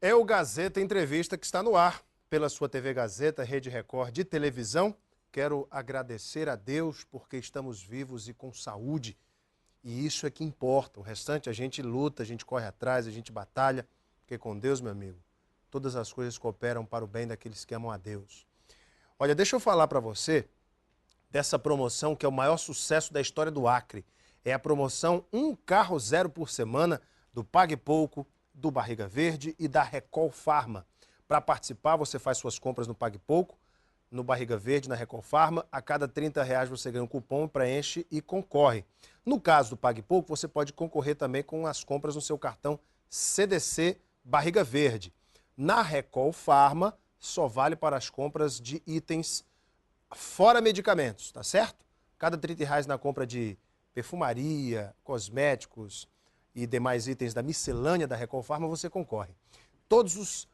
É o Gazeta Entrevista que está no ar pela sua TV Gazeta, Rede Record de televisão. Quero agradecer a Deus porque estamos vivos e com saúde. E isso é que importa. O restante a gente luta, a gente corre atrás, a gente batalha. Porque com Deus, meu amigo, todas as coisas cooperam para o bem daqueles que amam a Deus. Olha, deixa eu falar para você dessa promoção que é o maior sucesso da história do Acre. É a promoção Um Carro Zero por Semana do Pague Pouco, do Barriga Verde e da Recol Pharma. Para participar, você faz suas compras no Pague Pouco, no Barriga Verde, na Recol Pharma. A cada R$ 30 você ganha um cupom, preenche e concorre. No caso do Pague Pouco, você pode concorrer também com as compras no seu cartão CDC Barriga Verde. Na Recol Pharma, só vale para as compras de itens fora medicamentos, tá certo? Cada R$ 30 na compra de perfumaria, cosméticos e demais itens da miscelânea da Recol Pharma, você concorre. Todos os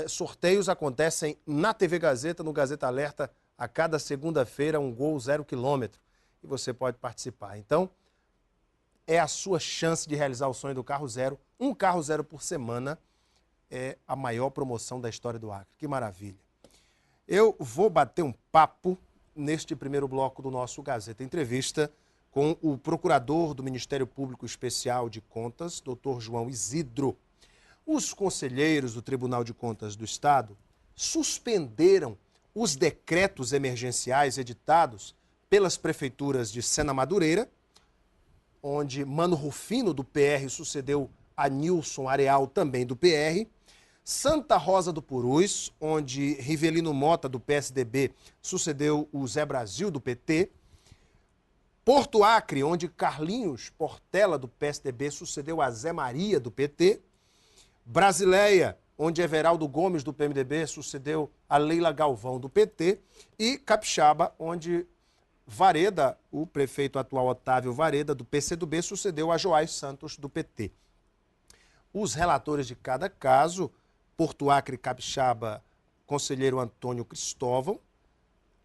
sorteios acontecem na TV Gazeta, no Gazeta Alerta, a cada segunda-feira, um gol 0 km. E você pode participar. Então, é a sua chance de realizar o sonho do carro zero. Um carro zero por semana é a maior promoção da história do Acre. Que maravilha. Eu vou bater um papo neste primeiro bloco do nosso Gazeta Entrevista com o procurador do Ministério Público Especial de Contas, Dr. João Isidro. Os conselheiros do Tribunal de Contas do Estado suspenderam os decretos emergenciais editados pelas prefeituras de Sena Madureira, onde Mano Rufino, do PR, sucedeu a Nilson Areal, também do PR, Santa Rosa do Purus, onde Rivelino Mota, do PSDB, sucedeu o Zé Brasil, do PT, Porto Acre, onde Carlinhos Portela, do PSDB, sucedeu a Zé Maria, do PT, Brasileia, onde Everaldo Gomes, do PMDB, sucedeu a Leila Galvão, do PT, e Capixaba, onde Vareda, o prefeito atual Otávio Vareda, do PCdoB, sucedeu a Joás Santos, do PT. Os relatores de cada caso, Porto Acre e Capixaba, conselheiro Antônio Cristóvão,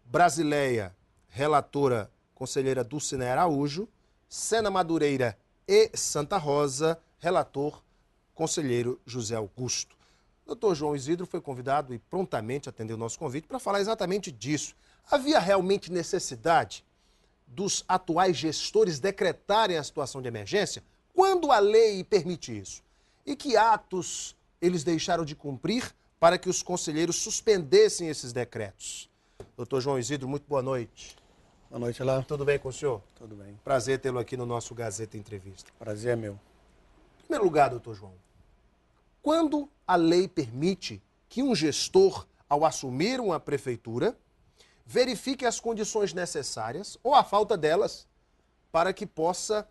Brasileia, relatora conselheira Dulcinea Araújo, Sena Madureira e Santa Rosa, relator conselheiro José Augusto. O doutor João Isidro foi convidado e prontamente atendeu o nosso convite para falar exatamente disso. Havia realmente necessidade dos atuais gestores decretarem a situação de emergência? Quando a lei permite isso? E que atos eles deixaram de cumprir para que os conselheiros suspendessem esses decretos? Doutor João Isidro, muito boa noite. Boa noite, Alain. Tudo bem com o senhor? Tudo bem. Prazer tê-lo aqui no nosso Gazeta Entrevista. Prazer é meu. Em primeiro lugar, doutor João, quando a lei permite que um gestor, ao assumir uma prefeitura, verifique as condições necessárias, ou a falta delas, para que possa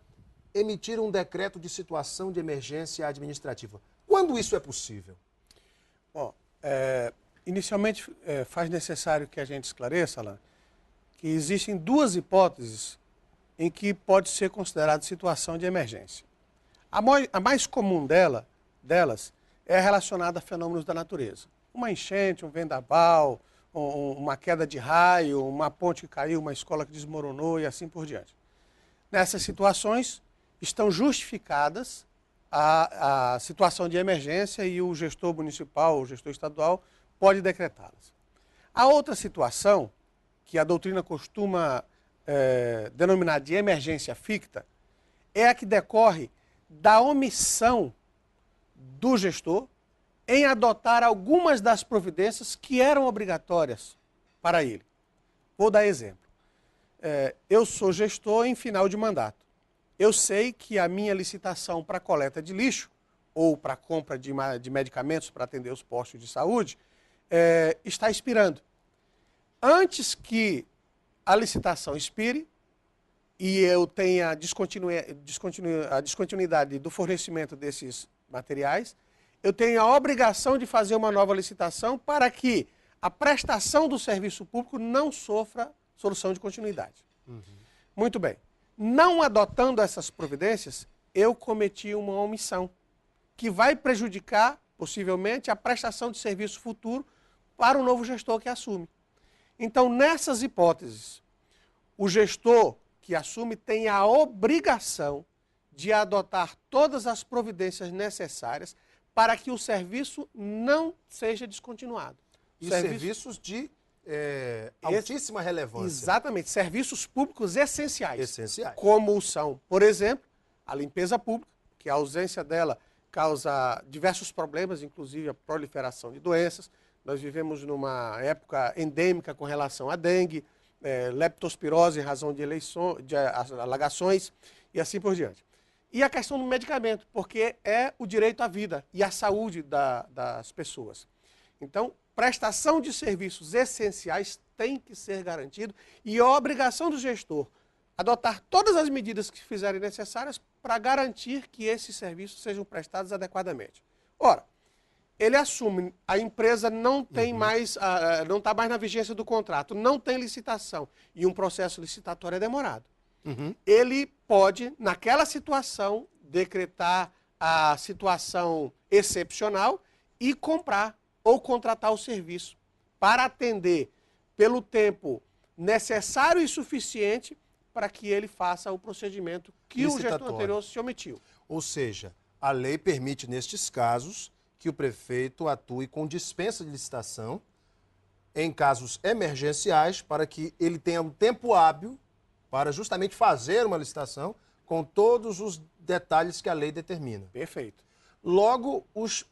emitir um decreto de situação de emergência administrativa? Quando isso é possível? Bom, inicialmente faz necessário que a gente esclareça, Alain, que existem duas hipóteses em que pode ser considerada situação de emergência. A mais comum delas é relacionada a fenômenos da natureza. Uma enchente, um vendaval, uma queda de raio, uma ponte que caiu, uma escola que desmoronou e assim por diante. Nessas situações estão justificadas a situação de emergência e o gestor municipal, o gestor estadual, pode decretá-las. A outra situação, que a doutrina costuma denominar de emergência ficta, é a que decorre da omissão do gestor em adotar algumas das providências que eram obrigatórias para ele. Vou dar exemplo. Eu sou gestor em final de mandato. Eu sei que a minha licitação para coleta de lixo ou para compra de medicamentos para atender os postos de saúde está expirando. Antes que a licitação expire e eu tenha a descontinuidade do fornecimento desses materiais, eu tenho a obrigação de fazer uma nova licitação para que a prestação do serviço público não sofra solução de continuidade. Muito bem. Não adotando essas providências, eu cometi uma omissão que vai prejudicar, possivelmente, a prestação de serviço futuro para o novo gestor que assume. Então, nessas hipóteses, o gestor que assume tem a obrigação de adotar todas as providências necessárias para que o serviço não seja descontinuado. E serviços de altíssima relevância. Exatamente, serviços públicos essenciais. Essenciais. Como são, por exemplo, a limpeza pública, que a ausência dela causa diversos problemas, inclusive a proliferação de doenças. Nós vivemos numa época endêmica com relação à dengue, leptospirose em razão de alagações e assim por diante. E a questão do medicamento, porque é o direito à vida e à saúde das pessoas. Então, prestação de serviços essenciais tem que ser garantido e a obrigação do gestor adotar todas as medidas que fizerem necessárias para garantir que esses serviços sejam prestados adequadamente. Ora, ele assume, a empresa não tem mais, não está mais na vigência do contrato, não tem licitação e um processo licitatório é demorado. Ele pode, naquela situação, decretar a situação excepcional e comprar ou contratar o serviço para atender pelo tempo necessário e suficiente para que ele faça o procedimento que o gestor anterior se omitiu. Ou seja, a lei permite, nestes casos, que o prefeito atue com dispensa de licitação em casos emergenciais para que ele tenha um tempo hábil para justamente fazer uma licitação com todos os detalhes que a lei determina. Perfeito. Logo, os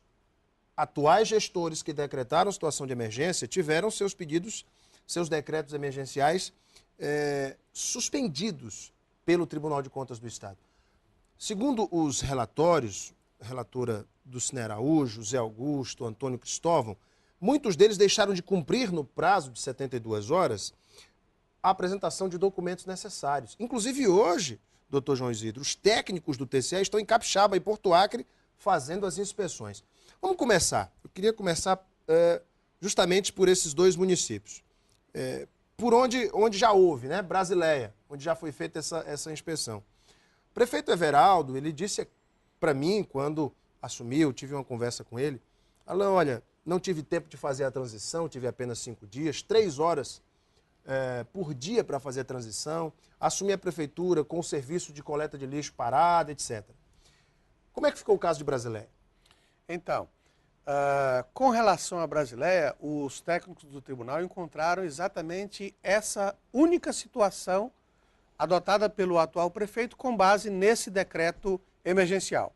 atuais gestores que decretaram situação de emergência tiveram seus pedidos, seus decretos emergenciais suspendidos pelo Tribunal de Contas do Estado. Segundo os relatórios, a relatora Dulcinea Araújo, Zé Augusto, Antônio Cristóvão, muitos deles deixaram de cumprir no prazo de 72 horas a apresentação de documentos necessários. Inclusive hoje, doutor João Isidro, os técnicos do TCE estão em Capixaba e Porto Acre fazendo as inspeções. Vamos começar. Eu queria começar justamente por esses dois municípios. Por onde já houve, né? Brasileia, onde já foi feita essa inspeção. O prefeito Everaldo, ele disse para mim, quando assumiu, tive uma conversa com ele, falou, olha, não tive tempo de fazer a transição, tive apenas 5 dias, 3 horas por dia para fazer a transição, assumi a prefeitura com o serviço de coleta de lixo parado, etc. Como é que ficou o caso de Brasileia? Então, com relação à Brasileia, os técnicos do tribunal encontraram exatamente essa única situação adotada pelo atual prefeito com base nesse decreto emergencial.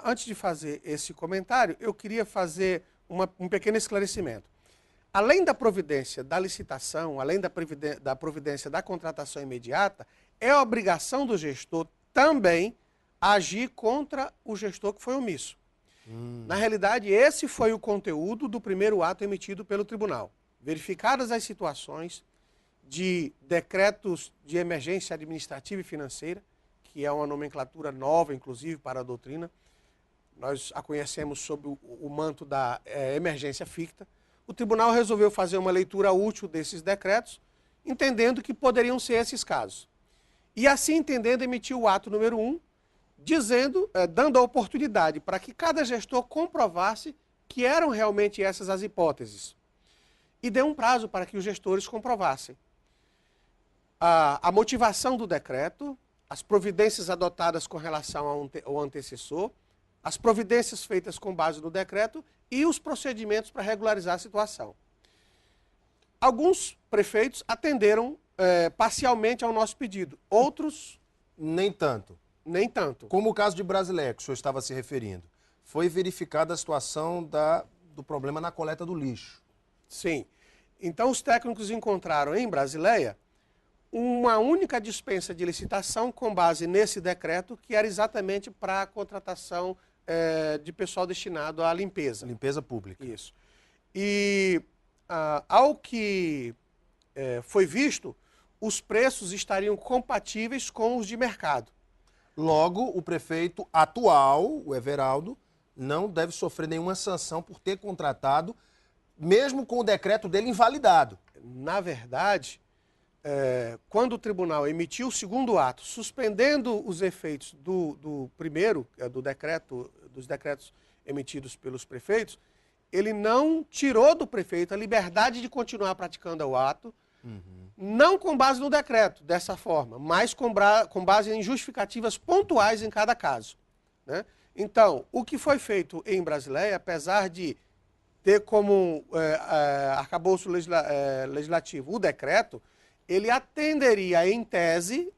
Antes de fazer esse comentário, eu queria fazer um pequeno esclarecimento. Além da providência da licitação, além da providência da contratação imediata, é obrigação do gestor também agir contra o gestor que foi omisso. Na realidade, esse foi o conteúdo do primeiro ato emitido pelo tribunal. Verificadas as situações de decretos de emergência administrativa e financeira, que é uma nomenclatura nova, inclusive, para a doutrina, nós a conhecemos sob o manto da emergência ficta, o tribunal resolveu fazer uma leitura útil desses decretos, entendendo que poderiam ser esses casos. E assim entendendo, emitiu o ato número 1, dando a oportunidade para que cada gestor comprovasse que eram realmente essas as hipóteses. E deu um prazo para que os gestores comprovassem a motivação do decreto, as providências adotadas com relação ao antecessor, as providências feitas com base no decreto e os procedimentos para regularizar a situação. Alguns prefeitos atenderam parcialmente ao nosso pedido, outros... Nem tanto. Nem tanto. Como o caso de Brasileia, que o senhor estava se referindo. Foi verificada a situação do problema na coleta do lixo. Sim. Então, os técnicos encontraram em Brasileia uma única dispensa de licitação com base nesse decreto, que era exatamente para a contratação de pessoal destinado à limpeza. Limpeza pública. Isso. E, ao que foi visto, os preços estariam compatíveis com os de mercado. Logo, o prefeito atual, o Everaldo, não deve sofrer nenhuma sanção por ter contratado, mesmo com o decreto dele invalidado. Na verdade, quando o tribunal emitiu o segundo ato, suspendendo os efeitos do primeiro, dos decretos emitidos pelos prefeitos, ele não tirou do prefeito a liberdade de continuar praticando o ato, não com base no decreto, dessa forma, mas com base em justificativas pontuais em cada caso, né? Então, o que foi feito em Brasileia, apesar de ter como arcabouço legislativo o decreto, ele atenderia em tese,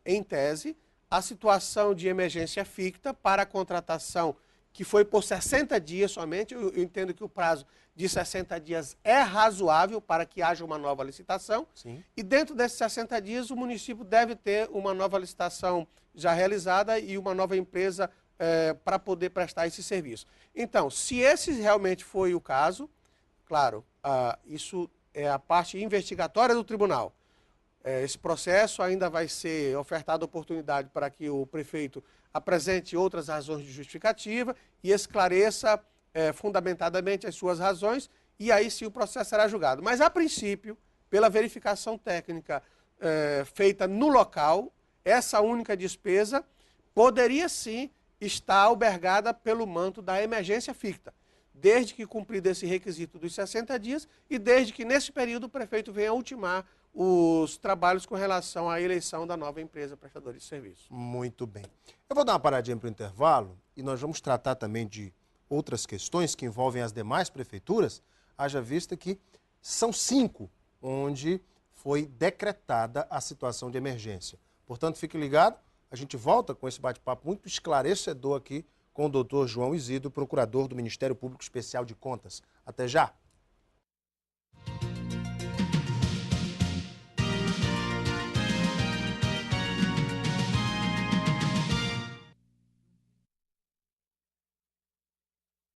a situação de emergência ficta para a contratação que foi por 60 dias somente. Eu entendo que o prazo de 60 dias é razoável para que haja uma nova licitação. Sim. E dentro desses 60 dias, o município deve ter uma nova licitação já realizada e uma nova empresa para poder prestar esse serviço. Então, se esse realmente foi o caso, claro, isso é a parte investigatória do tribunal. Esse processo ainda vai ser ofertada oportunidade para que o prefeito apresente outras razões de justificativa e esclareça fundamentadamente as suas razões, e aí sim o processo será julgado. Mas, a princípio, pela verificação técnica feita no local, essa única despesa poderia sim estar albergada pelo manto da emergência ficta, desde que cumprido esse requisito dos 60 dias e desde que, nesse período, o prefeito venha ultimar os trabalhos com relação à eleição da nova empresa prestadora de serviço. Muito bem. Eu vou dar uma paradinha para o intervalo e nós vamos tratar também de outras questões que envolvem as demais prefeituras, haja vista que são 5 onde foi decretada a situação de emergência. Portanto, fique ligado, a gente volta com esse bate-papo muito esclarecedor aqui com o doutor João Isidro, procurador do Ministério Público Especial de Contas. Até já!